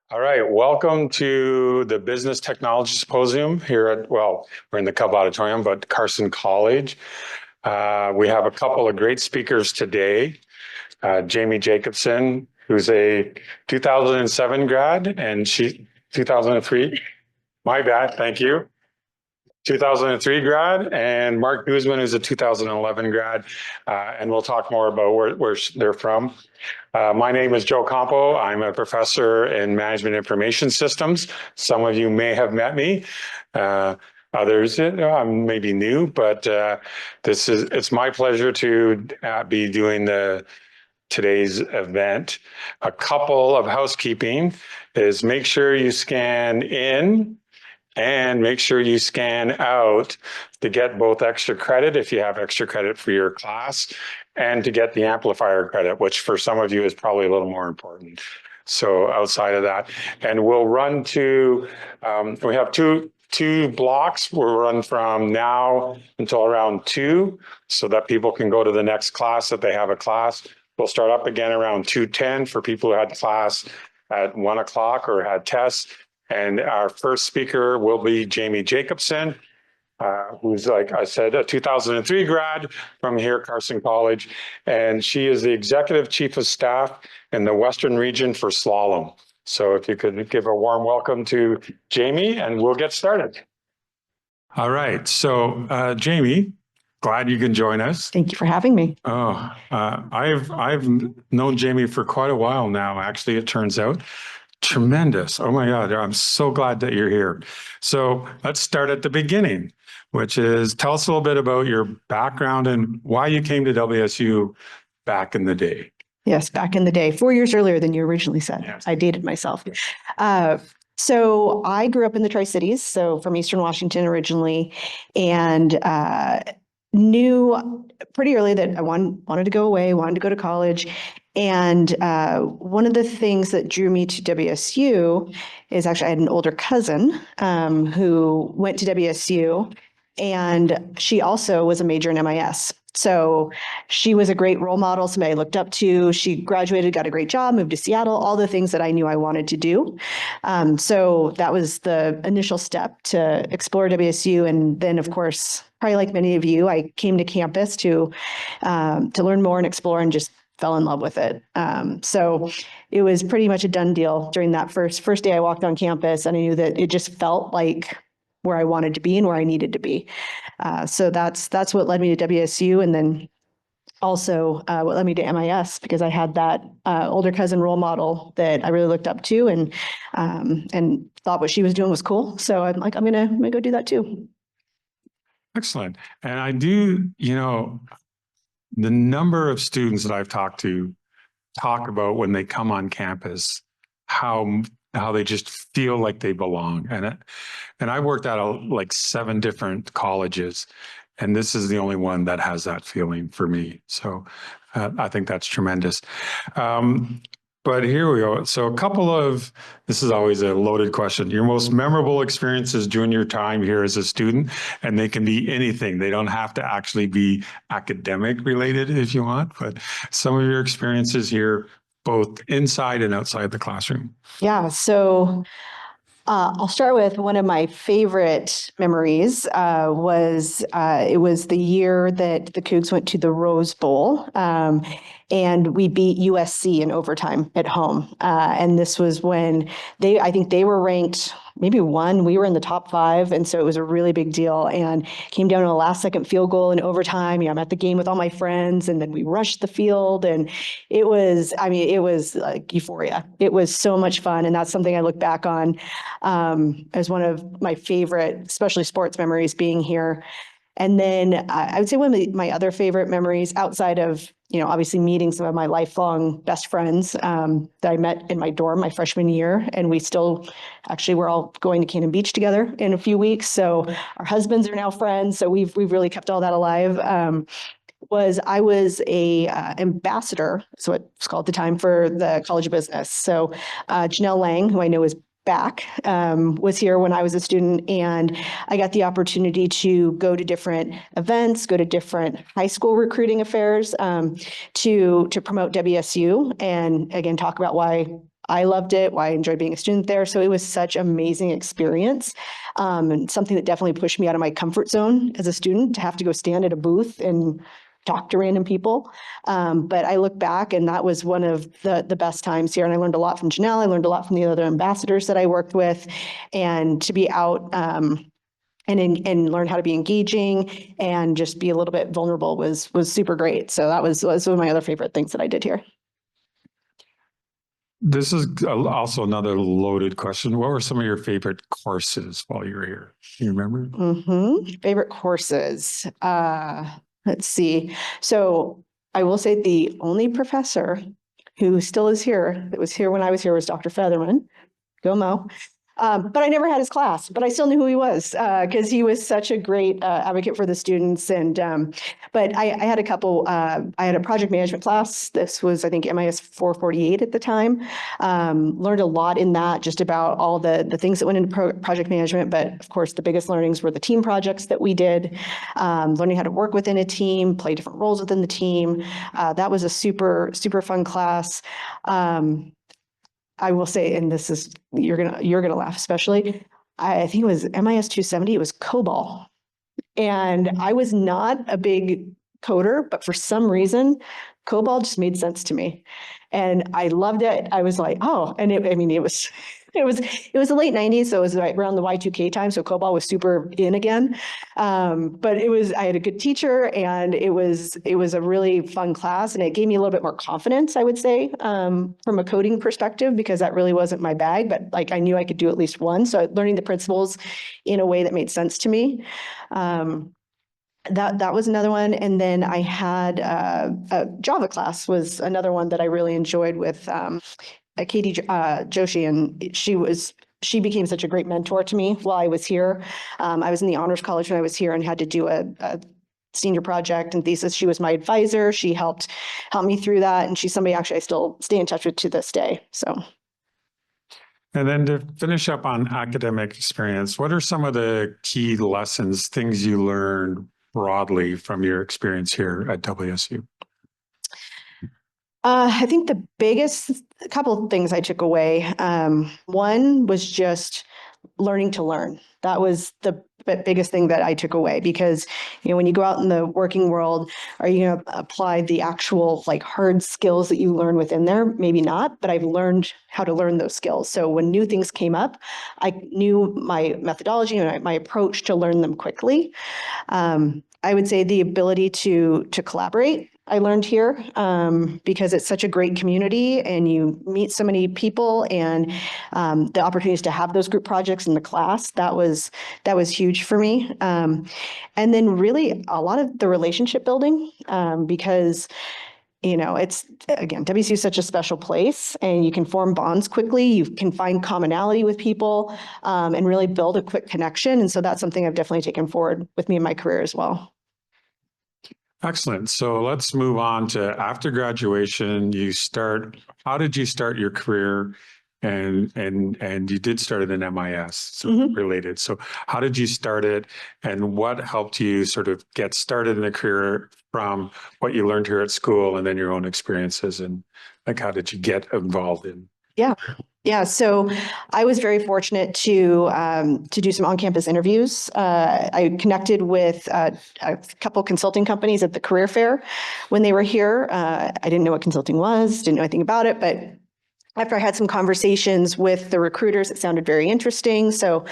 All right, welcome to the Business Technology Symposium here at, well, we're in the CUB Auditorium, but Carson College. We have a couple of great speakers today. Jamie Jacobsen, who's a 2007 grad, and she 2003. My bad, thank you. 2003 grad, and Mark Guzman, who's a 2011 grad, and we'll talk more about where they're from. My name is Joe Campo. I'm a professor in management information systems. Some of you may have met me. Others, I'm maybe new, but it's my pleasure to be doing today's event. A couple of housekeeping is make sure you scan in and make sure you scan out to get both extra credit if you have extra credit for your class, and to get the amplifier credit, which for some of you is probably a little more important. So outside of that, and we'll run to, we have two blocks. We'll run from now until around 2 so that people can go to the next class if they have a class. We'll start up again around 2:10 for people who had class at 1 o'clock or had tests. And our first speaker will be Jamie Jacobsen, who's, like I said, a 2003 grad from here, Carson College. And she is the Executive Chief of Staff in the Western Region for Slalom. So if you could give a warm welcome to Jamie, and we'll get started. All right. So Jamie, glad you can join us. Thank you for having me. I've known Jamie for quite a while now, actually, it turns out. Tremendous. Oh my God, I'm so glad that you're here. So let's start at the beginning, which is tell us a little bit about your background and why you came to WSU back in the day. Yes, back in the day, 4 years earlier than you originally said. Yes. I dated myself. So I grew up in the Tri-Cities, so from Eastern Washington originally, and knew pretty early that I wanted to go away, wanted to go to college. And one of the things that drew me to WSU is actually I had an older cousin who went to WSU, and she also was a major in MIS. So she was a great role model, somebody I looked up to. She graduated, got a great job, moved to Seattle, all the things that I knew I wanted to do. So that was the initial step to explore WSU. And then, of course, probably like many of you, I came to campus to learn more and explore, and just fell in love with it. So it was pretty much a done deal during that first day I walked on campus, and I knew that it just felt like where I wanted to be and where I needed to be. So that's what led me to WSU, and then also what led me to MIS, because I had that older cousin role model that I really looked up to, and thought what she was doing was cool. So I'm like, I'm gonna go do that too. Excellent. And I do, the number of students that I've talked to talk about when they come on campus, how they just feel like they belong. And I worked at like 7 different colleges, and this is the only one that has that feeling for me. So I think that's tremendous. But here we go. So this is always a loaded question. Your most memorable experiences during your time here as a student, and they can be anything. They don't have to actually be academic related if you want, but some of your experiences here, both inside and outside the classroom. Yeah, so I'll start with one of my favorite memories. It was the year that the Cougs went to the Rose Bowl, and we beat USC in overtime at home. And this was when I think they were ranked maybe 1. We were in the top 5, and so it was a really big deal. And came down to a last-second field goal in overtime. I'm at the game with all my friends, and then we rushed the field, and it was like euphoria. It was so much fun, and that's something I look back on as one of my favorite, especially sports memories, being here. And then I would say one of my other favorite memories, outside of, obviously meeting some of my lifelong best friends that I met in my dorm my freshman year, and we're all going to Cannon Beach together in a few weeks. So our husbands are now friends. So we've really kept all that alive. I was a ambassador, so it's called at the time, for the College of Business. So Janelle Lang, who I know is back, was here when I was a student, and I got the opportunity to go to different events, go to different high school recruiting affairs to promote WSU, and again, talk about why I loved it, why I enjoyed being a student there. So it was such an amazing experience, and something that definitely pushed me out of my comfort zone as a student to have to go stand at a booth and talk to random people. But I look back and that was one of the best times here. And I learned a lot from Janelle. I learned a lot from the other ambassadors that I worked with, and to be out and learn how to be engaging and just be a little bit vulnerable was super great. So that was one of my other favorite things that I did here. This is also another loaded question. What were some of your favorite courses while you were here? Do you remember? Favorite courses. Let's see. So I will say the only professor who still is here, that was here when I was here, was Dr. Featherman. Go Mo. But I never had his class, but I still knew who he was because he was such a great advocate for the students. And but I had a couple. I had a project management class. This was, I think, MIS 448 at the time. Learned a lot in that, just about all the things that went into project management. But of course, the biggest learnings were the team projects that we did, learning how to work within a team, play different roles within the team. That was a super fun class. I will say, and this is, you're gonna laugh, especially, I think it was MIS 270, it was COBOL. And I was not a big coder, but for some reason, COBOL just made sense to me. And I loved it. I was like, oh, and it was the late 90s, so it was right around the Y2K time, so COBOL was super in again. But I had a good teacher, and it was a really fun class, and it gave me a little bit more confidence, I would say, from a coding perspective, because that really wasn't my bag, but like I knew I could do at least one. So learning the principles in a way that made sense to me. That was another one. And then I had a Java class was another one that I really enjoyed with Katie Joshi, and she became such a great mentor to me while I was here. I was in the Honors College when I was here and had to do a senior project and thesis. She was my advisor. She helped me through that, and she's somebody actually I still stay in touch with to this day. So. And then to finish up on academic experience, what are some of the key lessons, things you learned broadly from your experience here at WSU? I think the biggest couple of things I took away. One was just learning to learn. That was the biggest thing that I took away, because when you go out in the working world, are you going to apply the actual like hard skills that you learn within there? Maybe not, but I've learned how to learn those skills. So when new things came up, I knew my methodology and my approach to learn them quickly. I would say the ability to collaborate, I learned here, because it's such a great community and you meet so many people, and the opportunities to have those group projects in the class, that was huge for me. And then really a lot of the relationship building, because it's, again, WSU is such a special place, and you can form bonds quickly. You can find commonality with people, and really build a quick connection. And so that's something I've definitely taken forward with me in my career as well. Excellent. So let's move on to after graduation. How did you start your career? And you did start it in MIS, so related. So how did you start it, and what helped you sort of get started in a career from what you learned here at school and then your own experiences, and like how did you get involved in? Yeah. So I was very fortunate to do some on-campus interviews. I connected with a couple consulting companies at the career fair when they were here. I didn't know what consulting was, didn't know anything about it, but after I had some conversations with the recruiters, it sounded very interesting. So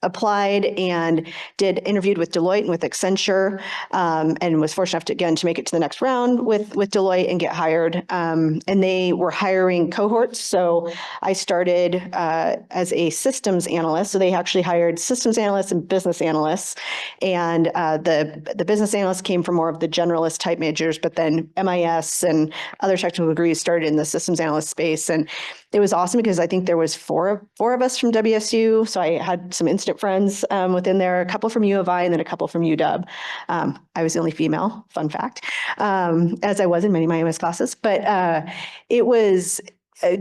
applied and interviewed with Deloitte and with Accenture, and was fortunate enough to make it to the next round with Deloitte and get hired. And they were hiring cohorts. So I started as a systems analyst. So they actually hired systems analysts and business analysts. And the business analysts came from more of the generalist type majors, but then MIS and other technical degrees started in the systems analyst space. And it was awesome because I think there was four of us from WSU. So I had some instant friends within there, a couple from U of I and then a couple from UW. I was the only female, fun fact, as I was in many of my MS classes. But it was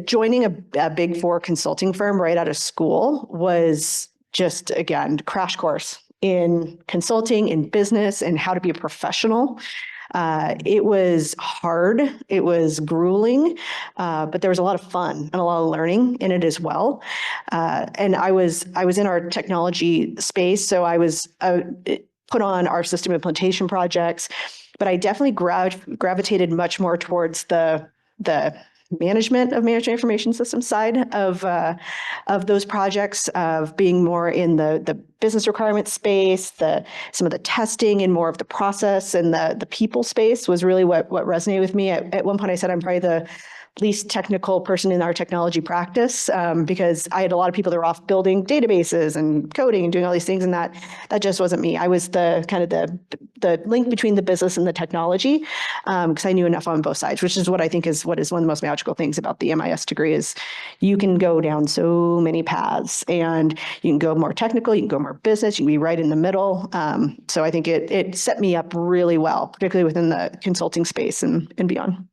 joining a Big Four consulting firm right out of school was just, again, crash course in consulting, in business, and how to be a professional. It was hard, it was grueling, but there was a lot of fun and a lot of learning in it as well. And I was in our technology space, so I was put on our system implementation projects, but I definitely gravitated much more towards the management of managed information system side of those projects, of being more in the business requirement space, some of the testing and more of the process, and the people space was really what resonated with me. At one point I said I'm probably the least technical person in our technology practice, because I had a lot of people that were off building databases and coding and doing all these things, and that just wasn't me. I was the kind of the link between the business and the technology, because I knew enough on both sides, which is what I think is one of the most magical things about the MIS degree is you can go down so many paths, and you can go more technical, you can go more business, you can be right in the middle. So I think it set me up really well, particularly within the consulting space and beyond.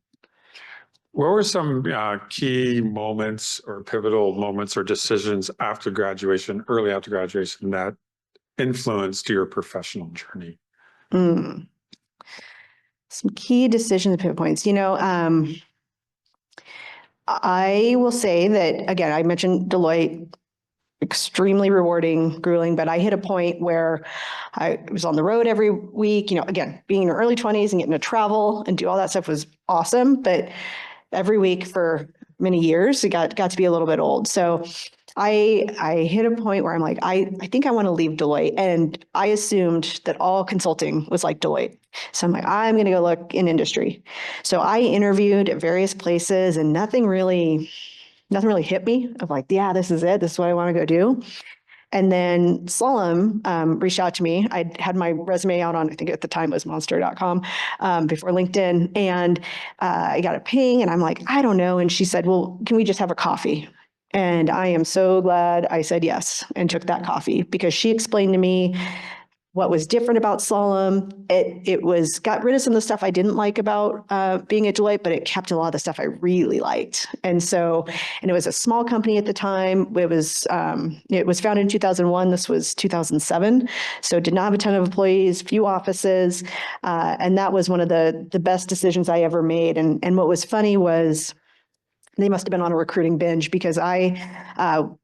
What were some key moments or pivotal moments or decisions after graduation, early after graduation, that influenced your professional journey? Some key decisions and pivot points. I will say that, again, I mentioned Deloitte, extremely rewarding, grueling, but I hit a point where I was on the road every week. Again, being in your early 20s and getting to travel and do all that stuff was awesome, but every week for many years, it got to be a little bit old. So I hit a point where I'm like, I think I want to leave Deloitte. And I assumed that all consulting was like Deloitte. So I'm like, I'm going to go look in industry. So I interviewed at various places, and nothing really hit me of like, yeah, this is it. This is what I want to go do. And then Slalom reached out to me. I had my resume out on, I think at the time it was monster.com, before LinkedIn. And I got a ping, and I'm like, I don't know. And she said, well, can we just have a coffee? And I am so glad I said yes and took that coffee, because she explained to me what was different about Slalom. It got rid of some of the stuff I didn't like about being at Deloitte, but it kept a lot of the stuff I really liked. And it was a small company at the time. It was founded in 2001. This was 2007. So did not have a ton of employees, few offices. And that was one of the best decisions I ever made. And what was funny was, they must have been on a recruiting binge, because I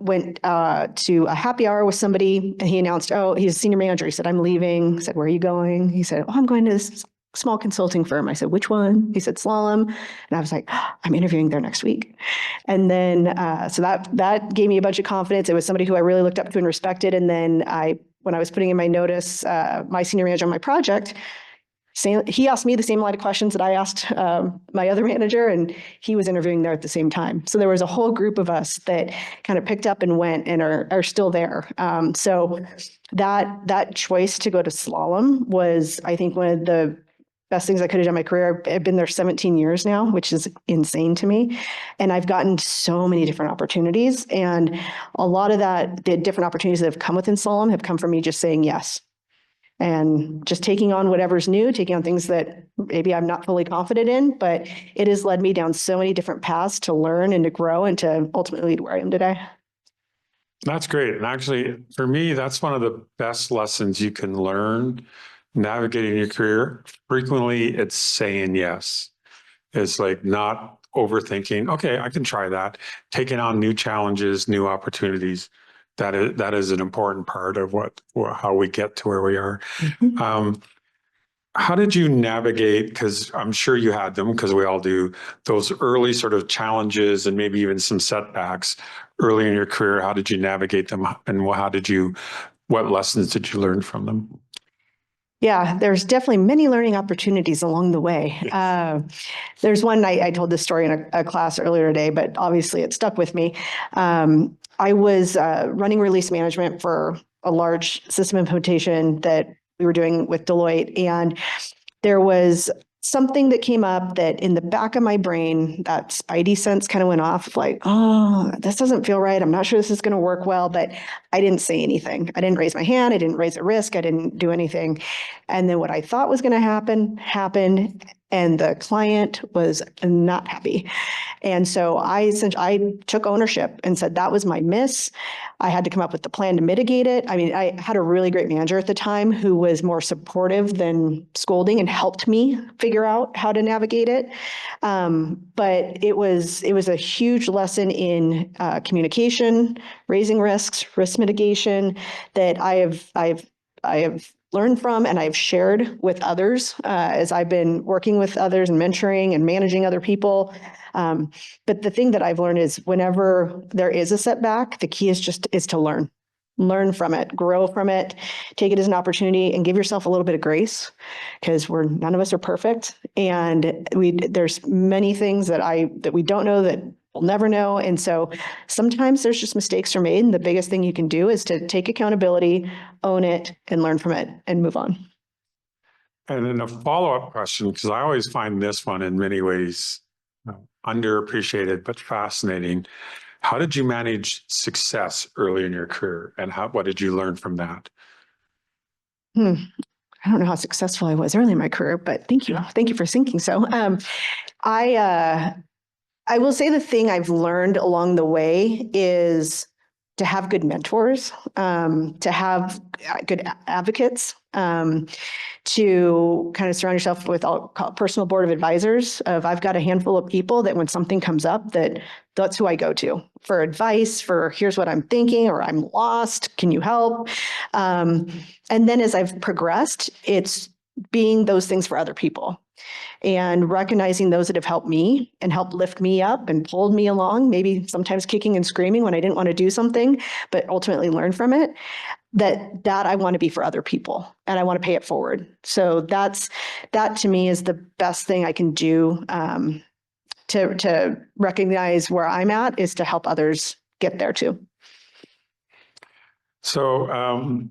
went to a happy hour with somebody, and he announced, oh, he's a senior manager. He said, I'm leaving. I said, where are you going? He said, oh, I'm going to this small consulting firm. I said, which one? He said, Slalom. And I was like, oh, I'm interviewing there next week. And then, so that gave me a bunch of confidence. It was somebody who I really looked up to and respected. And then when I was putting in my notice, my senior manager on my project, he asked me the same line of questions that I asked my other manager, and he was interviewing there at the same time. So there was a whole group of us that kind of picked up and went and are still there. So that choice to go to Slalom was, I think, one of the best things I could have done in my career. I've been there 17 years now, which is insane to me. And I've gotten so many different opportunities. And a lot of the different opportunities that have come within Slalom have come from me just saying yes. And just taking on whatever's new, taking on things that maybe I'm not fully confident in, but it has led me down so many different paths to learn and to grow and to ultimately lead where I am today. That's great. And actually, for me, that's one of the best lessons you can learn navigating your career. Frequently, it's saying yes. It's like not overthinking, okay, I can try that. Taking on new challenges, new opportunities. That is an important part of how we get to where we are. Mm-hmm. How did you navigate, because I'm sure you had them, because we all do, those early sort of challenges and maybe even some setbacks early in your career? How did you navigate them, and what lessons did you learn from them? Yeah, there's definitely many learning opportunities along the way. There's one, I told this story in a class earlier today, but obviously it stuck with me. I was running release management for a large system implementation that we were doing with Deloitte. And there was something that came up that in the back of my brain, that spidey sense kind of went off, like, oh, this doesn't feel right. I'm not sure this is going to work well, but I didn't say anything. I didn't raise my hand. I didn't raise a risk. I didn't do anything. And then what I thought was going to happen, happened. and the client was not happy. And so I took ownership and said that was my miss. I had to come up with the plan to mitigate it. I mean, I had a really great manager at the time who was more supportive than scolding and helped me figure out how to navigate it. But it was a huge lesson in communication, raising risks, risk mitigation that I have learned from and I've shared with others as I've been working with others and mentoring and managing other people. But the thing that I've learned is whenever there is a setback, the key is to learn from it, grow from it, take it as an opportunity and give yourself a little bit of grace because none of us are perfect. And there's many things that we don't know that we'll never know. And so sometimes there's just mistakes are made. And the biggest thing you can do is to take accountability, own it, and learn from it and move on. And then a follow-up question, because I always find this one in many ways underappreciated, but fascinating. How did you manage success early in your career and what did you learn from that? I don't know how successful I was early in my career, but thank you. Thank you for thinking so. I will say the thing I've learned along the way is to have good mentors, to have good advocates, to kind of surround yourself with personal board of advisors. I've got a handful of people that when something comes up, that's who I go to for advice, for here's what I'm thinking, or I'm lost, can you help? And then as I've progressed, it's being those things for other people and recognizing those that have helped me and helped lift me up and pulled me along, maybe sometimes kicking and screaming when I didn't want to do something, but ultimately learn from it. That I want to be for other people and I want to pay it forward. So that to me is the best thing I can do to recognize where I'm at is to help others get there too. So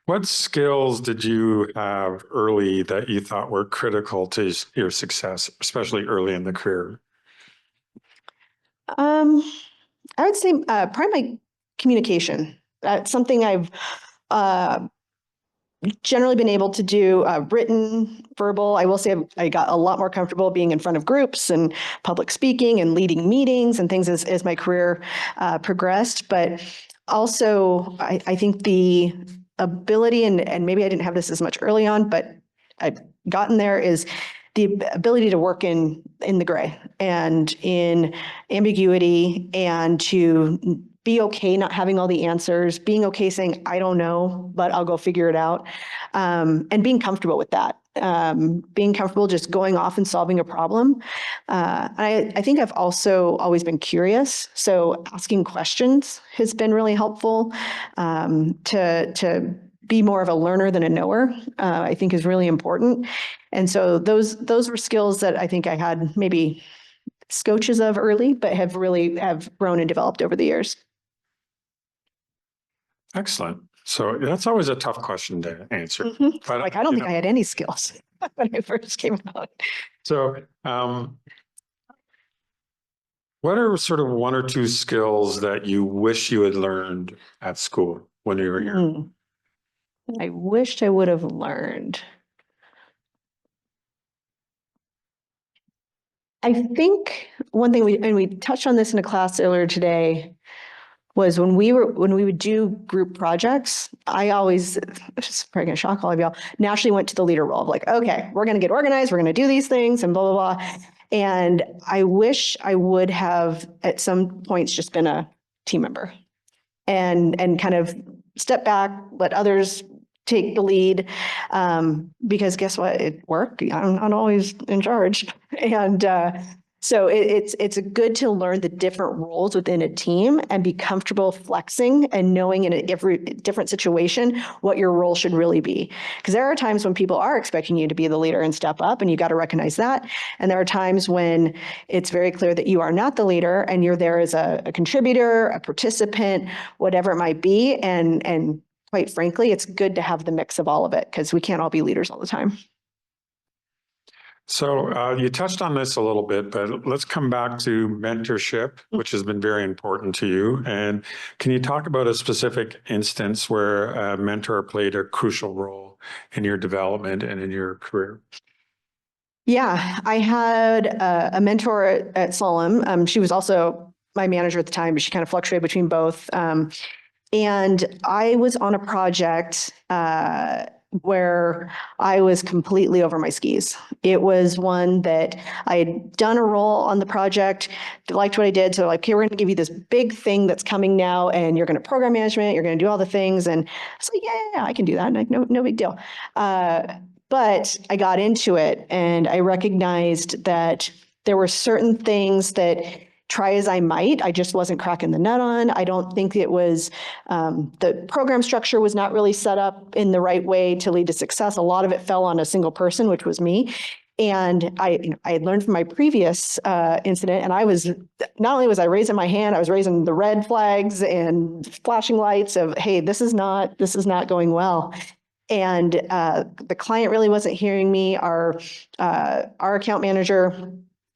what skills did you have early that you thought were critical to your success, especially early in the career? I would say probably my communication. That's something I've generally been able to do, written, verbal. I will say I got a lot more comfortable being in front of groups and public speaking and leading meetings and things as my career progressed. But also, I think the ability, and maybe I didn't have this as much early on, but I've gotten there, is the ability to work in the gray and in ambiguity and to be okay not having all the answers, being okay saying, I don't know, but I'll go figure it out, and being comfortable with that. Being comfortable just going off and solving a problem. I think I've also always been curious. So asking questions has been really helpful to be more of a learner than a knower, I think is really important. And so those were skills that I think I had maybe scotches of early, but have grown and developed over the years. Excellent. So that's always a tough question to answer. Mm-hmm. But, I don't think I had any skills when I first came out. So what are sort of one or two skills that you wish you had learned at school when you were here? I wished I would have learned. I think one thing we touched on this in a class earlier today was when we would do group projects, I always, which is probably gonna shock all of y'all, naturally went to the leader role of like, okay, we're gonna get organized, we're gonna do these things and blah, blah, blah. And I wish I would have at some points just been a team member and kind of step back, let others take the lead, because guess what? It worked. I'm not always in charge. And so it's good to learn the different roles within a team and be comfortable flexing and knowing in every different situation what your role should really be. Because there are times when people are expecting you to be the leader and step up, and you got to recognize that. And there are times when it's very clear that you are not the leader and you're there as a contributor, a participant, whatever it might be. And quite frankly, it's good to have the mix of all of it because we can't all be leaders all the time. So you touched on this a little bit, but let's come back to mentorship, which has been very important to you. And can you talk about a specific instance where a mentor played a crucial role in your development and in your career? Yeah, I had a mentor at Slalom. She was also my manager at the time, but she kind of fluctuated between both. And I was on a project where I was completely over my skis. It was one that I had done a role on the project, liked what I did. So like, okay, we're going to give you this big thing that's coming now, and you're going to program management, you're going to do all the things. And it's like, yeah, I can do that. Like, no big deal. But I got into it and I recognized that there were certain things that try as I might, I just wasn't cracking the nut on. I don't think it was, the program structure was not really set up in the right way to lead to success. A lot of it fell on a single person, which was me. And I had learned from my previous incident, and I was, not only was I raising my hand, I was raising the red flags and flashing lights of, hey, this is not going well. And the client really wasn't hearing me. Our account manager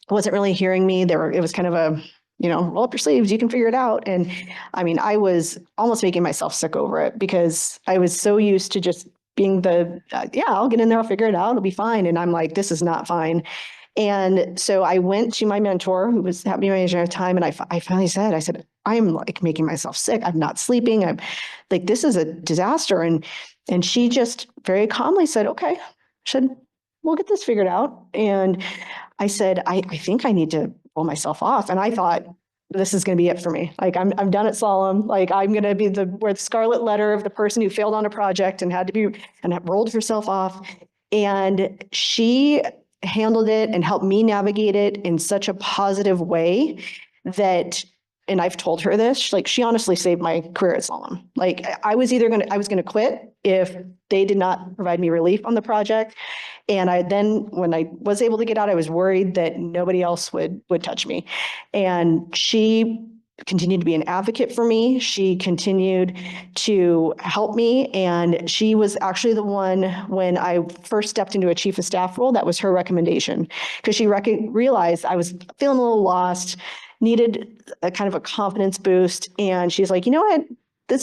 wasn't really hearing me. It was kind of a, roll up your sleeves, you can figure it out. And I mean, I was almost making myself sick over it because I was so used to just being yeah, I'll get in there, I'll figure it out, it'll be fine. And I'm like, this is not fine. And so I went to my mentor, who was happening my manager at the time, and I finally said, I'm like making myself sick. I'm not sleeping. I'm like, this is a disaster. And she just very calmly said, okay, we'll get this figured out. And I said, I think I need to pull myself off. And I thought, this is going to be it for me. Like I'm done at Slalom. Like I'm going to be wear the scarlet letter of the person who failed on a project and had to be, and rolled herself off. And she handled it and helped me navigate it in such a positive way that, and I've told her this, like she honestly saved my career at Slalom. Like I was going to quit if they did not provide me relief on the project. And when I was able to get out, I was worried that nobody else would touch me. And she continued to be an advocate for me. She continued to help me. And she was actually the one, when I first stepped into a chief of staff role, that was her recommendation, because she realized I was feeling a little lost, needed a kind of a confidence boost. And she's like, you know what?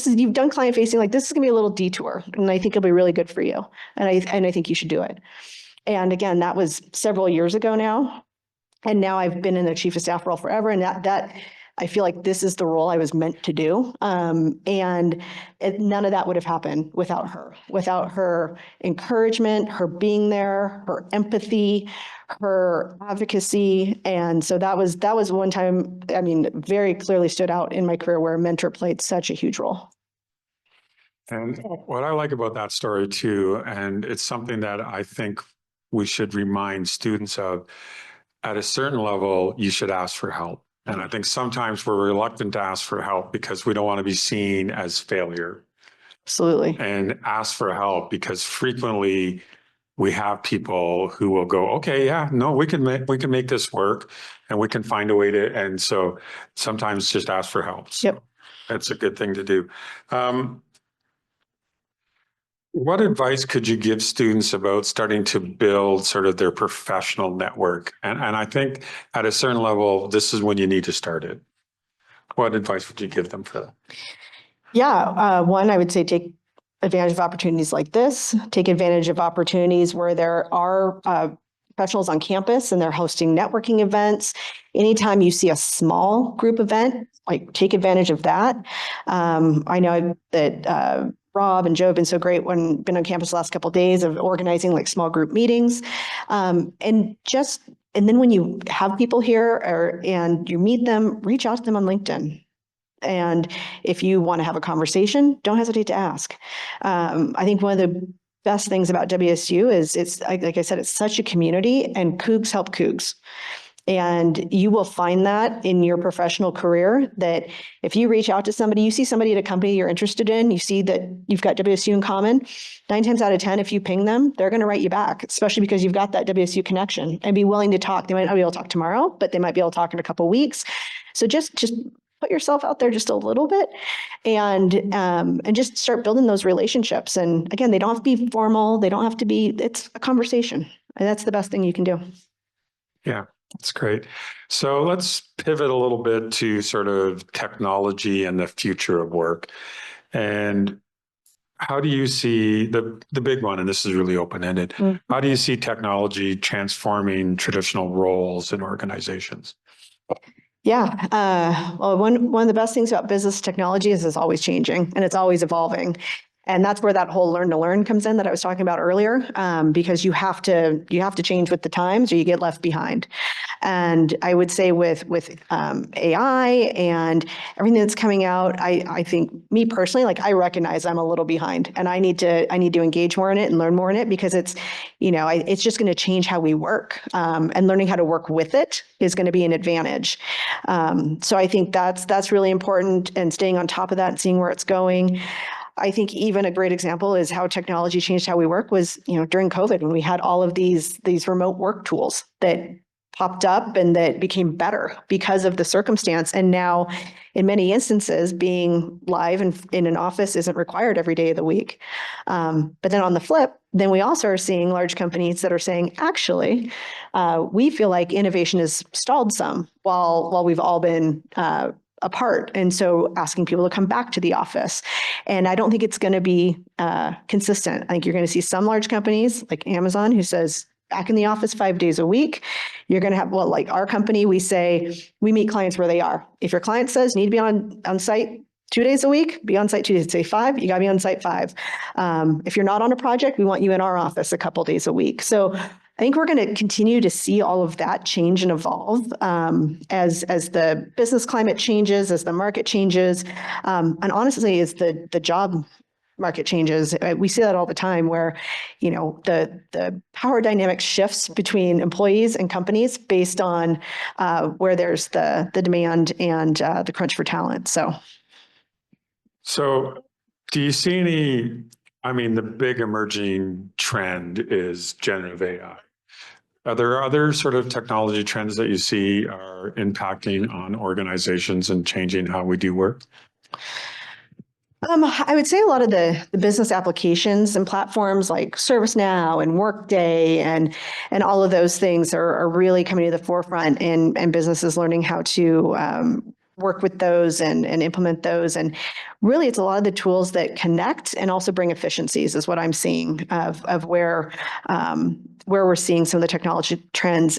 You've done client facing, like this is gonna be a little detour. And I think it'll be really good for you. And I think you should do it. And again, that was several years ago now. And now I've been in the chief of staff role forever. And that I feel like this is the role I was meant to do. And none of that would have happened without her encouragement, her being there, her empathy, her advocacy. And so that was one time, I mean, very clearly stood out in my career where a mentor played such a huge role. And what I like about that story too, and it's something that I think we should remind students of, at a certain level, you should ask for help. And I think sometimes we're reluctant to ask for help because we don't want to be seen as failure. Absolutely. And ask for help because frequently we have people who will go, okay, yeah, no, we can make this work and we can find a way to, and so sometimes just ask for help. So yep. That's a good thing to do. What advice could you give students about starting to build sort of their professional network? And I think at a certain level, this is when you need to start it. What advice would you give them for that? Yeah, one, I would say take advantage of opportunities like this. Take advantage of opportunities where there are professionals on campus and they're hosting networking events. Anytime you see a small group event, like take advantage of that. I know that Rob and Joe have been so great when been on campus the last couple of days of organizing like small group meetings. And then when you have people here and you meet them, reach out to them on LinkedIn. And if you want to have a conversation, don't hesitate to ask. I think one of the best things about WSU is it's, like I said, it's such a community, and Cougs help Cougs. And you will find that in your professional career, that if you reach out to somebody, you see somebody at a company you're interested in, you see that you've got WSU in common, 9 times out of 10, if you ping them, they're going to write you back, especially because you've got that WSU connection and be willing to talk. They might not be able to talk tomorrow, but they might be able to talk in a couple of weeks. So just put yourself out there just a little bit and just start building those relationships. And again, they don't have to be formal. They don't have to be, it's a conversation. And that's the best thing you can do. Yeah, that's great. So let's pivot a little bit to sort of technology and the future of work. And how do you see the big one, and this is really open-ended, how do you see technology transforming traditional roles in organizations? Yeah. Well, one of the best things about business technology is it's always changing and it's always evolving. And that's where that whole learn to learn comes in that I was talking about earlier, because you have to change with the times or you get left behind. And I would say with AI and everything that's coming out, I think me personally, like I recognize I'm a little behind, and I need to engage more in it and learn more in it because it's, it's just going to change how we work, and learning how to work with it is going to be an advantage. So I think that's really important, and staying on top of that and seeing where it's going. I think even a great example is how technology changed how we work was, during COVID when we had all of these remote work tools that popped up and that became better because of the circumstance. And now in many instances, being live in an office isn't required every day of the week. But then on the flip, then we also are seeing large companies that are saying, actually, we feel like innovation has stalled some while we've all been apart. And so asking people to come back to the office. And I don't think it's going to be consistent. I think you're going to see some large companies like Amazon who says, back in the office 5 days a week. You're going to have, well, like our company, we say we meet clients where they are. If your client says you need to be on site 2 days a week, be on site 2 days. Say 5, you got to be on site 5. If you're not on a project, we want you in our office a couple days a week. So I think we're going to continue to see all of that change and evolve as the business climate changes, as the market changes, and honestly, as the job market changes. We see that all the time where, the power dynamic shifts between employees and companies based on where there's the demand and the crunch for talent. So do you see the big emerging trend is generative AI. Are there other sort of technology trends that you see are impacting on organizations and changing how we do work? I would say a lot of the business applications and platforms like ServiceNow and Workday and all of those things are really coming to the forefront, and businesses learning how to work with those and implement those. And really, it's a lot of the tools that connect and also bring efficiencies is what I'm seeing of where we're seeing some of the technology trends,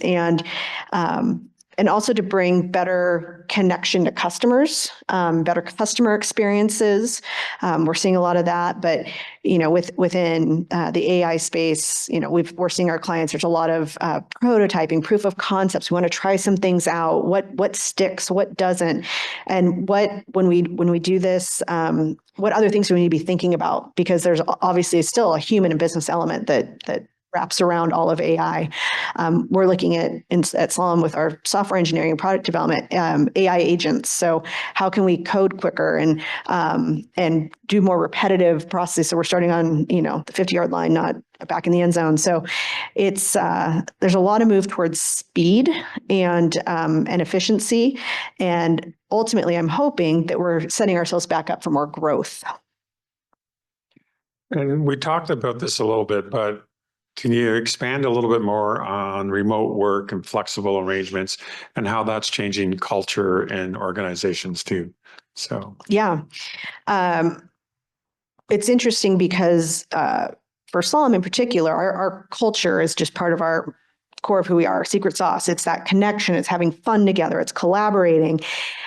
and also to bring better connection to customers, better customer experiences. We're seeing a lot of that, but within the AI space, we're seeing our clients. There's a lot of prototyping, proof of concepts. We want to try some things out. What sticks, what doesn't, and when we do this, what other things do we need to be thinking about? Because there's obviously still a human and business element that wraps around all of AI. We're looking at Slalom with our software engineering and product development, AI agents. So how can we code quicker and do more repetitive processes? So we're starting on the 50-yard line, not back in the end zone. So it's there's a lot of move towards speed and efficiency, and ultimately, I'm hoping that we're setting ourselves back up for more growth. And we talked about this a little bit, but can you expand a little bit more on remote work and flexible arrangements and how that's changing culture in organizations too? So yeah, it's interesting because for Slalom in particular, our culture is just part of our core of who we are, our secret sauce. It's that connection. It's having fun together. It's collaborating.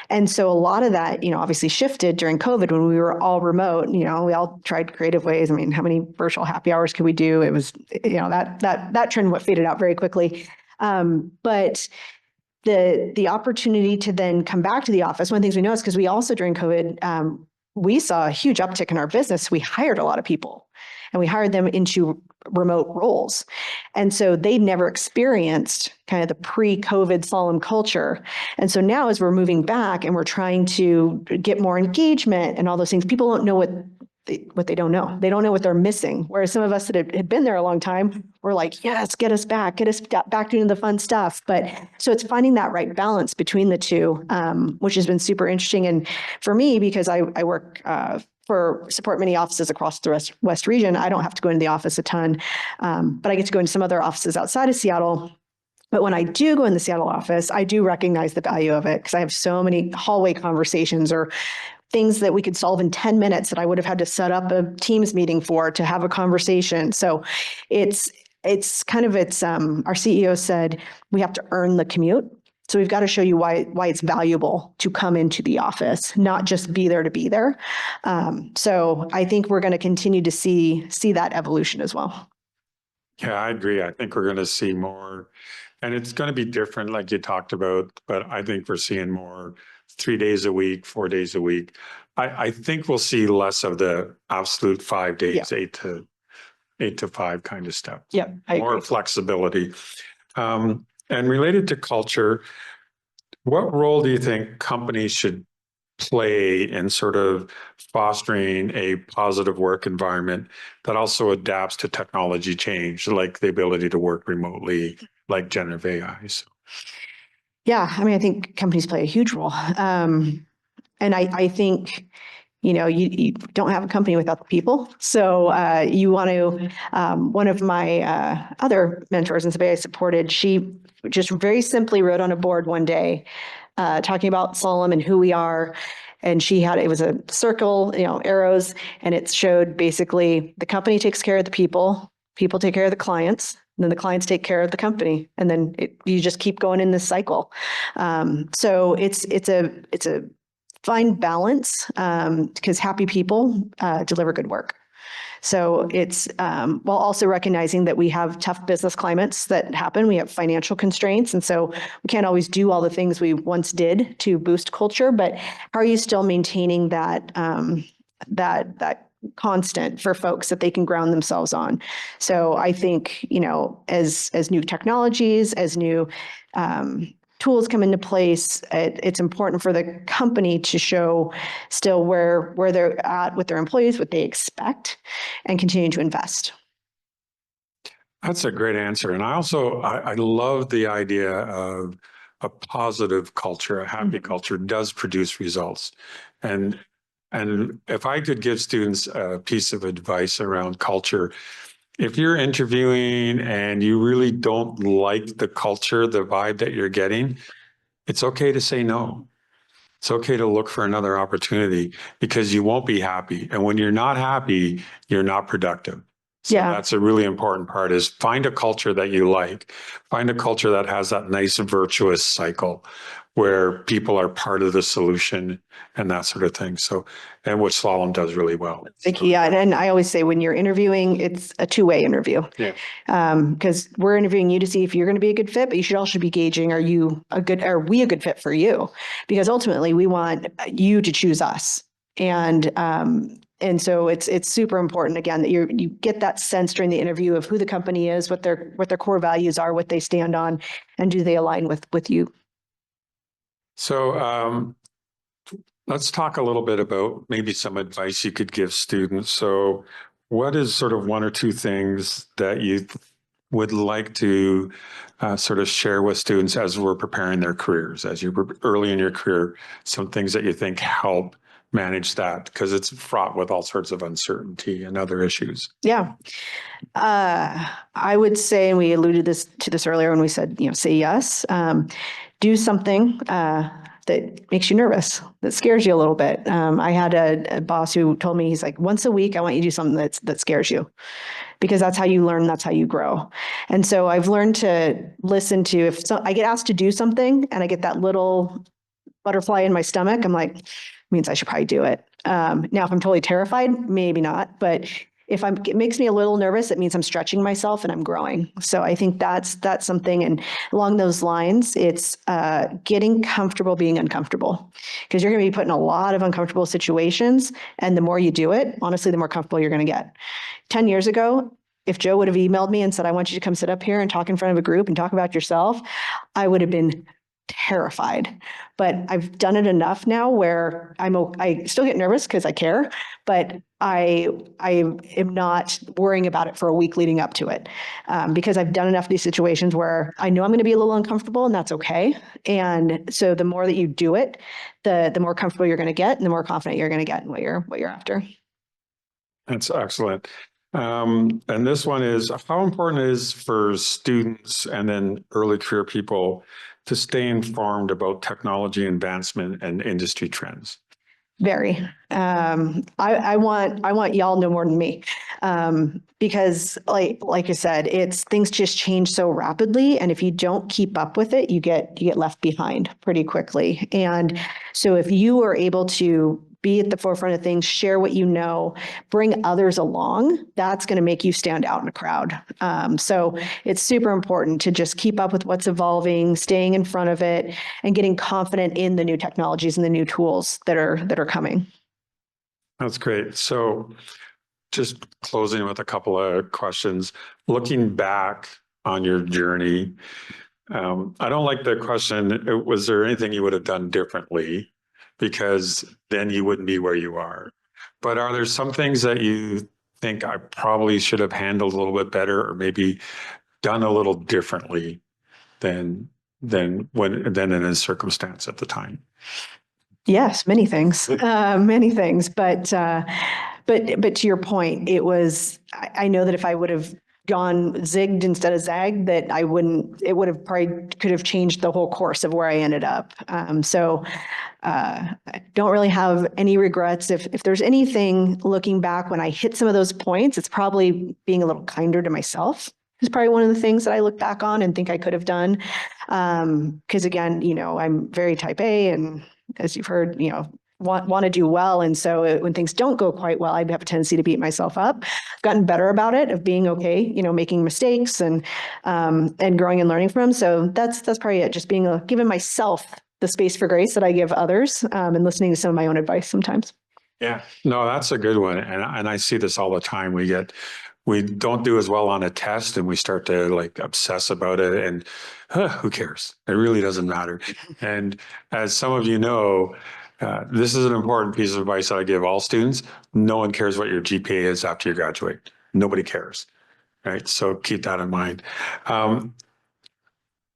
And so a lot of that, obviously shifted during COVID when we were all remote. We all tried creative ways. I mean, how many virtual happy hours could we do? It was, that trend faded out very quickly. But the opportunity to then come back to the office, one of the things we noticed, because we also during COVID, we saw a huge uptick in our business. We hired a lot of people, and we hired them into remote roles. And so they never experienced kind of the pre-COVID Slalom culture. And so now as we're moving back and we're trying to get more engagement and all those things, people don't know what they don't know. They don't know what they're missing. Whereas some of us that had been there a long time, we're like, yes, get us back doing the fun stuff. But so it's finding that right balance between the two, which has been super interesting. And for me, because I work support many offices across the West region, I don't have to go into the office a ton, but I get to go into some other offices outside of Seattle. But when I do go in the Seattle office, I do recognize the value of it because I have so many hallway conversations or things that we could solve in 10 minutes that I would have had to set up a Teams meeting for to have a conversation. So it's our CEO said we have to earn the commute. So we've got to show you why it's valuable to come into the office, not just be there to be there. So I think we're going to continue to see that evolution as well. Yeah, I agree. I think we're going to see more, and it's going to be different, like you talked about, but I think we're seeing more 3 days a week, 4 days a week. I think we'll see less of the absolute 5 days, Yeah. 8 to 5 kind of stuff. Yep. More flexibility. And related to culture, what role do you think companies should play in sort of fostering a positive work environment that also adapts to technology change, like the ability to work remotely, like generative AI? So. Yeah, I mean, I think companies play a huge role. And I think, you don't have a company without the people. So you want to, one of my other mentors and somebody I supported, she just very simply wrote on a board one day, talking about Slalom and who we are. And it was a circle, arrows, and it showed basically the company takes care of the people take care of the clients, and then the clients take care of the company. And then you just keep going in this cycle. So it's a fine balance, because happy people deliver good work. So it's while also recognizing that we have tough business climates that happen. We have financial constraints. And so we can't always do all the things we once did to boost culture, but how are you still maintaining that constant for folks that they can ground themselves on? So I think, as new technologies, as new tools come into place, it's important for the company to show still where they're at with their employees, what they expect, and continue to invest. That's a great answer. And I love the idea of a positive culture, a happy culture does produce results. And if I could give students a piece of advice around culture, if you're interviewing and you really don't like the culture, the vibe that you're getting, it's okay to say no. It's okay to look for another opportunity because you won't be happy. And when you're not happy, you're not productive. So that's a really important part, is find a culture that you like. Find a culture that has that nice virtuous cycle where people are part of the solution and that sort of thing. So, and what Slalom does really well. Yeah. And I always say when you're interviewing, it's a two-way interview. Yeah. Because we're interviewing you to see if you're going to be a good fit, but you should also be gauging, are we a good fit for you? Because ultimately we want you to choose us. And so it's super important, again, that you get that sense during the interview of who the company is, what their core values are, what they stand on, and do they align with you? So let's talk a little bit about maybe some advice you could give students. So what is sort of one or two things that you would like to sort of share with students as we're preparing their careers, as you're early in your career, some things that you think help manage that, because it's fraught with all sorts of uncertainty and other issues? Yeah. I would say, and we alluded to this earlier when we said, say yes. Do something that makes you nervous, that scares you a little bit. I had a boss who told me, he's like, once a week, I want you to do something that scares you, because that's how you learn, that's how you grow. And so I've learned to listen to, I get asked to do something and I get that little butterfly in my stomach, I'm like, means I should probably do it. Now, if I'm totally terrified, maybe not, but if it makes me a little nervous, it means I'm stretching myself and I'm growing. So I think that's something. And along those lines, it's getting comfortable being uncomfortable, because you're going to be put in a lot of uncomfortable situations. And the more you do it, honestly, the more comfortable you're going to get. 10 years ago, if Joe would have emailed me and said, I want you to come sit up here and talk in front of a group and talk about yourself, I would have been terrified. But I've done it enough now where I still get nervous because I care, but I am not worrying about it for a week leading up to it, because I've done enough of these situations where I know I'm going to be a little uncomfortable, and that's okay. And so the more that you do it, the more comfortable you're going to get, and the more confident you're going to get in what you're after. That's excellent. And this one is, how important it is for students and then early career people to stay informed about technology advancement and industry trends? Very. I want y'all know more than me. Because like I said, things just change so rapidly. And if you don't keep up with it, you get left behind pretty quickly. And so if you are able to be at the forefront of things, share what you know, bring others along, that's going to make you stand out in a crowd. So it's super important to just keep up with what's evolving, staying in front of it, and getting confident in the new technologies and the new tools that are coming. That's great. So just closing with a couple of questions. Looking back on your journey, I don't like the question, was there anything you would have done differently? Because then you wouldn't be where you are. But are there some things that you think I probably should have handled a little bit better, or maybe done a little differently than in a circumstance at the time? Yes, many things, many things. But to your point, I know that if I would have gone zigged instead of zagged, that it would have probably could have changed the whole course of where I ended up. So I don't really have any regrets. If there's anything looking back when I hit some of those points, it's probably being a little kinder to myself. It's probably one of the things that I look back on and think I could have done. Because again, I'm very type A, and as you've heard, want to do well. And so when things don't go quite well, I have a tendency to beat myself up. I've gotten better about it, of being okay, making mistakes and growing and learning from them. So that's probably it. Just giving myself the space for grace that I give others, and listening to some of my own advice sometimes. Yeah, no, that's a good one. And I see this all the time. We don't do as well on a test and we start to like obsess about it, and who cares? It really doesn't matter. And as some of you know, this is an important piece of advice that I give all students. No one cares what your GPA is after you graduate. Nobody cares, right? So keep that in mind.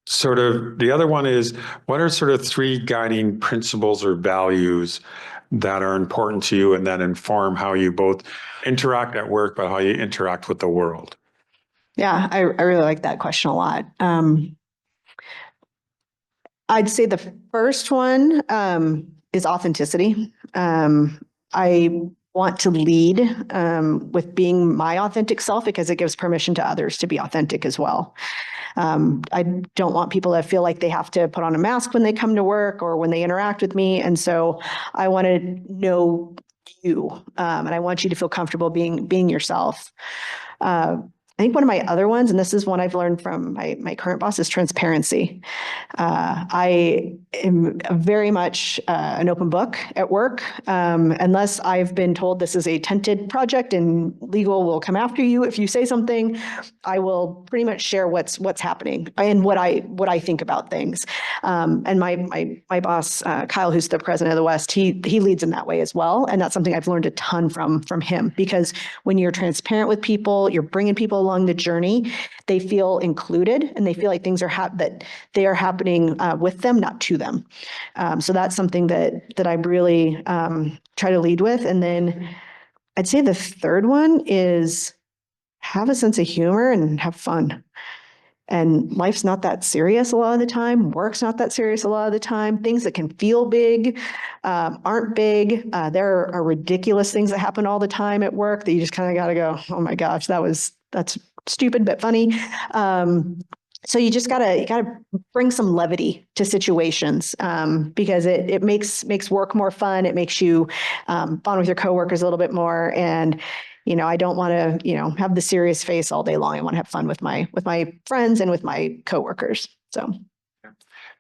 Sort of the other one is, what are sort of 3 guiding principles or values that are important to you and that inform how you both interact at work, but how you interact with the world? Yeah, I really like that question a lot. I'd say the first one is authenticity. I want to lead with being my authentic self, because it gives permission to others to be authentic as well. I don't want people to feel like they have to put on a mask when they come to work or when they interact with me. And so I want to know you, and I want you to feel comfortable being yourself. I think one of my other ones, and this is one I've learned from my current boss, is transparency. I am very much an open book at work. Unless I've been told this is a tented project and legal will come after you if you say something, I will pretty much share what's happening and what I think about things. And my boss, Kyle, who's the president of the West, he leads in that way as well. And that's something I've learned a ton from him, because when you're transparent with people, you're bringing people along the journey, they feel included and they feel like things that they are happening with them, not to them. So that's something that I really try to lead with. And then I'd say the third one is have a sense of humor and have fun. And life's not that serious a lot of the time. Work's not that serious a lot of the time. Things that can feel big aren't big. There are ridiculous things that happen all the time at work that you just kind of got to go, oh my gosh, that's stupid but funny. So you just gotta bring some levity to situations, because it makes work more fun. It makes you bond with your coworkers a little bit more. And I don't want to have the serious face all day long. I want to have fun with my friends and with my coworkers. So.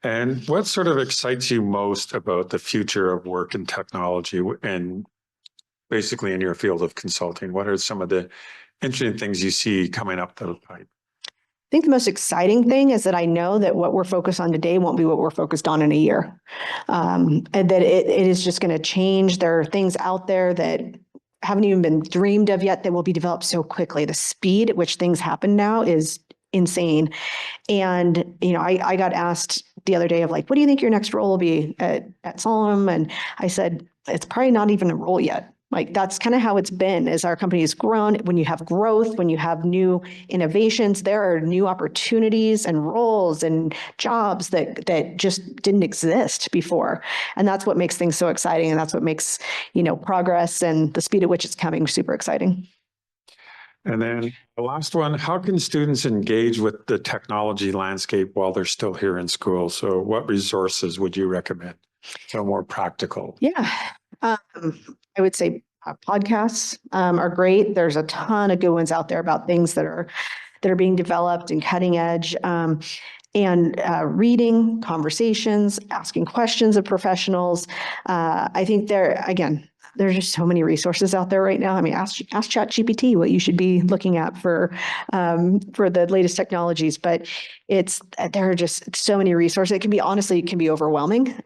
And what sort of excites you most about the future of work and technology, and basically in your field of consulting? What are some of the interesting things you see coming up the pipe? I think the most exciting thing is that I know that what we're focused on today won't be what we're focused on in a year. And that it is just going to change. There are things out there that haven't even been dreamed of yet that will be developed so quickly. The speed at which things happen now is insane. And, I got asked the other day of like, what do you think your next role will be at Slalom? And I said, it's probably not even a role yet. Like that's kind of how it's been as our company has grown. When you have growth, when you have new innovations, there are new opportunities and roles and jobs that just didn't exist before. And that's what makes things so exciting. And that's what makes, progress and the speed at which it's coming super exciting. And then the last one, how can students engage with the technology landscape while they're still here in school? So what resources would you recommend? So more practical. Yeah. I would say podcasts are great. There's a ton of good ones out there about things that are being developed and cutting edge. And reading, conversations, asking questions of professionals. I think there's just so many resources out there right now. I mean, ask ChatGPT what you should be looking at for the latest technologies. But there are just so many resources. It can be overwhelming.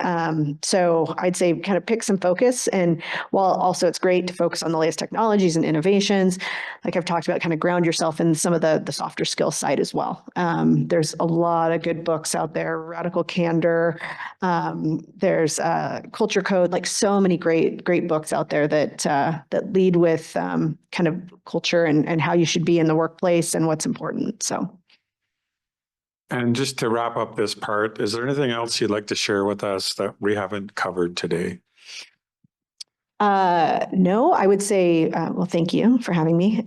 So I'd say kind of pick some focus. And while also it's great to focus on the latest technologies and innovations, like I've talked about, kind of ground yourself in some of the softer skill side as well. There's a lot of good books out there, Radical Candor. There's Culture Code, like so many great books out there that lead with kind of culture and how you should be in the workplace and what's important. So. And just to wrap up this part, is there anything else you'd like to share with us that we haven't covered today? No, I would say, well, thank you for having me.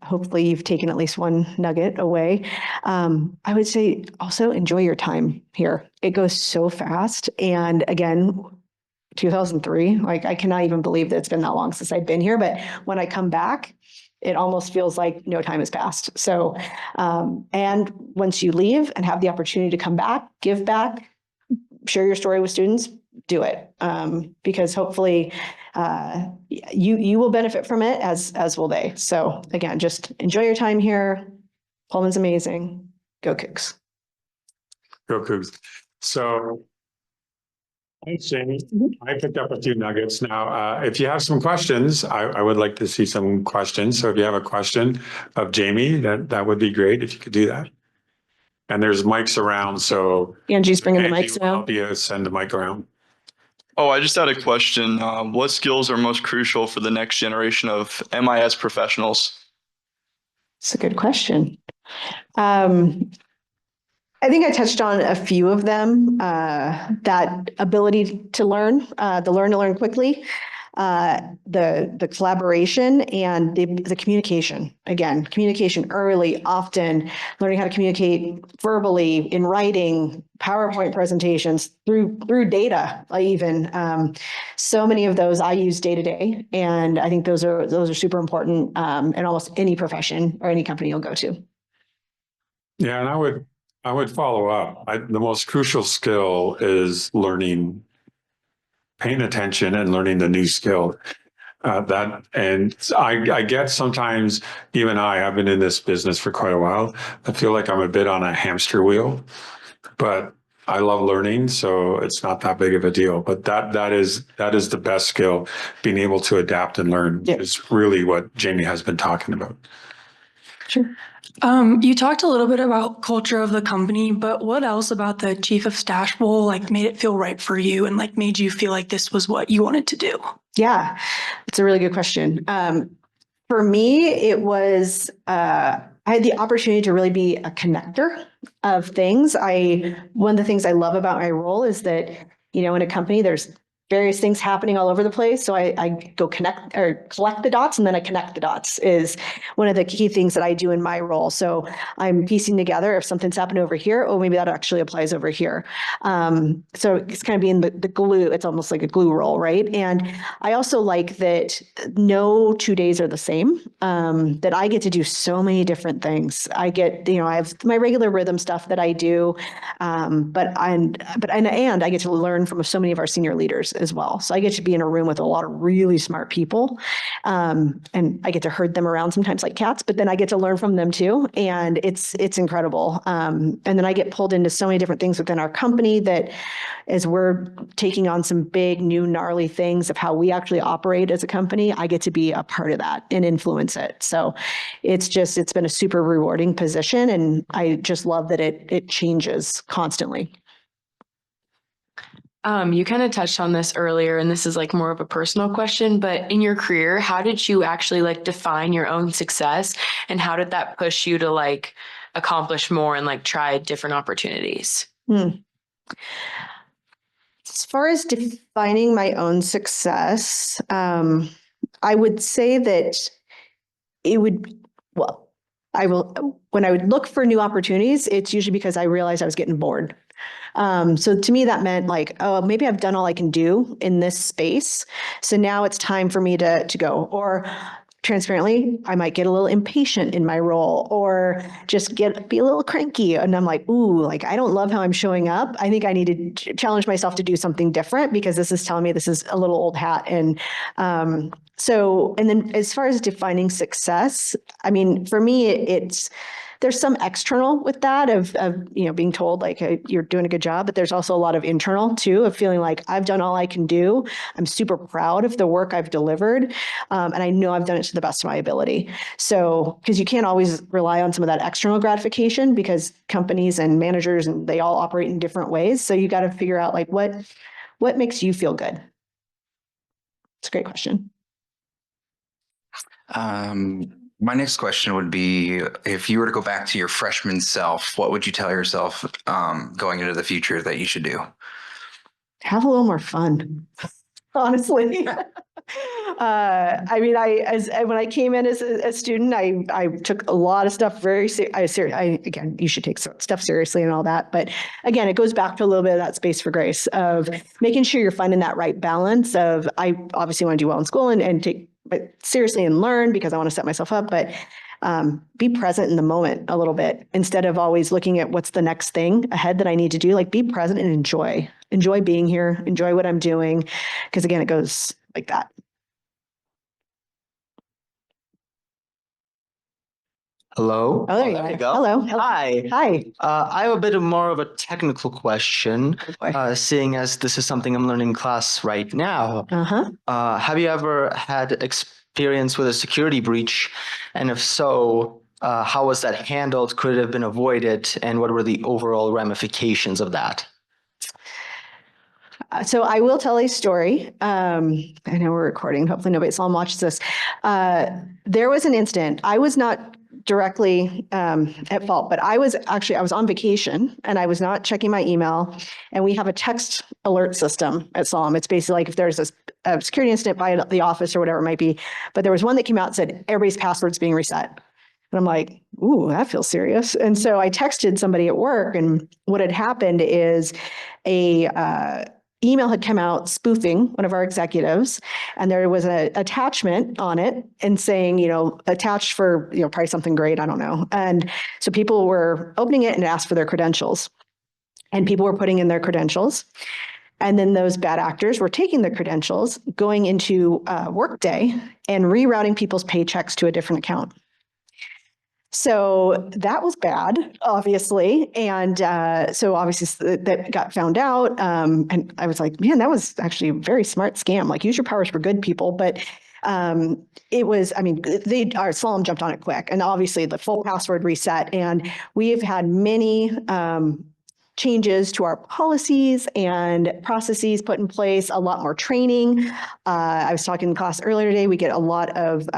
Hopefully you've taken at least one nugget away. I would say also enjoy your time here. It goes so fast. And again, 2003, like I cannot even believe that it's been that long since I've been here. But when I come back, it almost feels like no time has passed. So, and once you leave and have the opportunity to come back, give back, share your story with students, do it. Because hopefully you will benefit from it as will they. So again, just enjoy your time here. Pullman's amazing. Go Cougs. Go Cougs. So thanks, Jamie. I picked up a few nuggets. Now, if you have some questions, I would like to see some questions. So if you have a question of Jamie, that would be great if you could do that. And there's mics around, so Angie's bringing the Angie mics will now. help you send the mic around. Oh, I just had a question. What skills are most crucial for the next generation of MIS professionals? It's a good question. I think I touched on a few of them. That ability to learn, the learn to learn quickly, the collaboration, and the communication. Again, communication early, often, learning how to communicate verbally, in writing, PowerPoint presentations, through data, even. So many of those I use day to day, and I think those are super important in almost any profession or any company you'll go to. Yeah, and I would follow up. The most crucial skill is paying attention and learning the new skill. I get sometimes, even I've been in this business for quite a while. I feel like I'm a bit on a hamster wheel, but I love learning, so it's not that big of a deal. But that is the best skill. Being able to adapt and learn is really what Jamie has been talking about. Sure. You talked a little bit about culture of the company, but what else about the Chief of Staff role made it feel right for you and made you feel like this was what you wanted to do? Yeah, it's a really good question. For me, it was I had the opportunity to really be a connector of things. One of the things I love about my role is that, in a company, there's various things happening all over the place. So I go collect the dots, and then I connect the dots is one of the key things that I do in my role. So I'm piecing together if something's happened over here, oh, maybe that actually applies over here. So it's kind of being the glue. It's almost like a glue roll, right? And I also like that no 2 days are the same, that I get to do so many different things. I get, I have my regular rhythm stuff that I do, but I get to learn from so many of our senior leaders as well. So I get to be in a room with a lot of really smart people, and I get to herd them around sometimes like cats, but then I get to learn from them too. And it's incredible. And then I get pulled into so many different things within our company that as we're taking on some big, new, gnarly things of how we actually operate as a company, I get to be a part of that and influence it. So it's been a super rewarding position. And I just love that it changes constantly. You kind of touched on this earlier, and this is like more of a personal question, but in your career, how did you actually like define your own success, and how did that push you to like accomplish more and like try different opportunities? As far as defining my own success, I would say that it would, well, when I would look for new opportunities, it's usually because I realized I was getting bored. So to me, that meant like, oh, maybe I've done all I can do in this space. So now it's time for me to go. Or transparently, I might get a little impatient in my role or just be a little cranky. And I'm like, ooh, like I don't love how I'm showing up. I think I need to challenge myself to do something different because this is telling me this is a little old hat. And and then as far as defining success, I mean, for me, there's some external with that of being told like you're doing a good job, but there's also a lot of internal too of feeling like I've done all I can do. I'm super proud of the work I've delivered, and I know I've done it to the best of my ability. So because you can't always rely on some of that external gratification because companies and managers and they all operate in different ways. So you got to figure out like what makes you feel good. It's a great question. My next question would be, if you were to go back to your freshman self, what would you tell yourself going into the future that you should do? Have a little more fun, honestly. I mean, when I came in as a student, I took a lot of stuff very again, you should take stuff seriously and all that. But again, it goes back to a little bit of that space for grace of making sure you're finding that right balance of, I obviously want to do well in school and take it seriously and learn because I want to set myself up, but be present in the moment a little bit instead of always looking at what's the next thing ahead that I need to do. Like be present and enjoy being here, enjoy what I'm doing. Because again, it goes like that. Hello. Oh, there you There are. you go. Hello. Hi. Hi. I have a bit more of a technical question, seeing as this is something I'm learning in class right now. Have you ever had experience with a security breach? And if so, how was that handled? Could it have been avoided? And what were the overall ramifications of that? So I will tell a story. I know we're recording. Hopefully nobody at Slalom watches this. There was an incident. I was not directly at fault, but I was on vacation and I was not checking my email. And we have a text alert system at Slalom. It's basically like if there's a security incident by the office or whatever it might be. But there was one that came out and said, everybody's password's being reset. And I'm like, ooh, that feels serious. And so I texted somebody at work, and what had happened is a email had come out spoofing one of our executives, and there was an attachment on it and saying, attached for, probably something great, I don't know. And so people were opening it and asked for their credentials, and people were putting in their credentials. And then those bad actors were taking the credentials, going into Workday and rerouting people's paychecks to a different account. So that was bad, obviously. And so obviously that got found out. And I was like, man, that was actually a very smart scam. Like use your powers for good, people. But it was, our Slalom jumped on it quick. And obviously the full password reset. And we've had many changes to our policies and processes put in place, a lot more training. I was talking in class earlier today, we get a lot of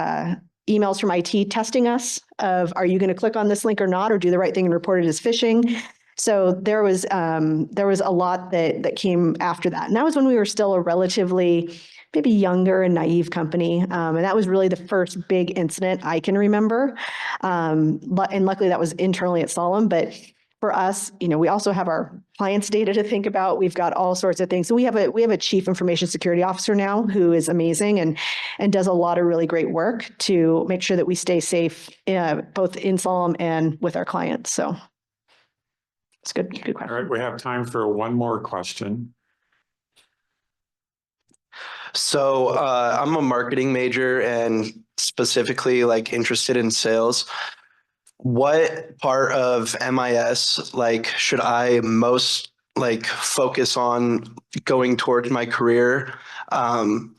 emails from IT testing us of, are you going to click on this link or not, or do the right thing and report it as phishing? So there was a lot that came after that. And that was when we were still a relatively maybe younger and naive company. And that was really the first big incident I can remember. And luckily that was internally at Slalom. But for us, we also have our clients' data to think about. We've got all sorts of things. So we have a chief information security officer now who is amazing and does a lot of really great work to make sure that we stay safe, both in Slalom and with our clients. So it's good question. All right, we have time for one more question. So I'm a marketing major and specifically interested in sales. What part of MIS should I most focus on going towards my career?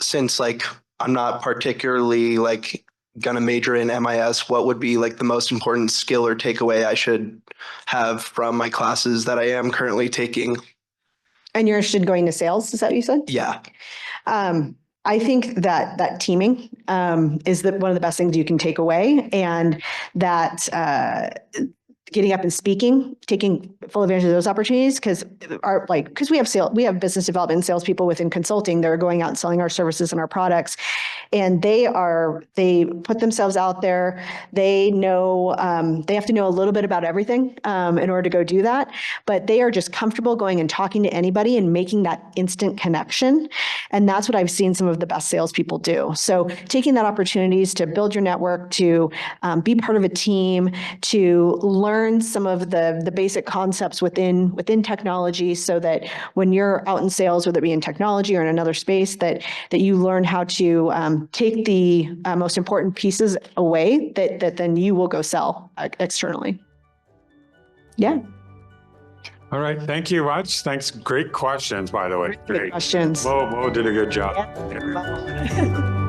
Since I'm not particularly gonna major in MIS, what would be the most important skill or takeaway I should have from my classes that I am currently taking? And you're interested in going to sales, is that what you said? Yeah. I think that teaming is one of the best things you can take away, and that getting up and speaking, taking full advantage of those opportunities, because we have business development and salespeople within consulting that are going out and selling our services and our products, and they put themselves out there. They know they have to know a little bit about everything in order to go do that, but they are just comfortable going and talking to anybody and making that instant connection, and that's what I've seen some of the best salespeople do. So taking that opportunities to build your network, to be part of a team, to learn some of the basic concepts within technology, so that when you're out in sales, whether it be in technology or in another space, that you learn how to take the most important pieces away that then you will go sell externally. Yeah. All right. Thank you much. Thanks. Great questions, by the way. Great questions. Mo did a good job. Yeah.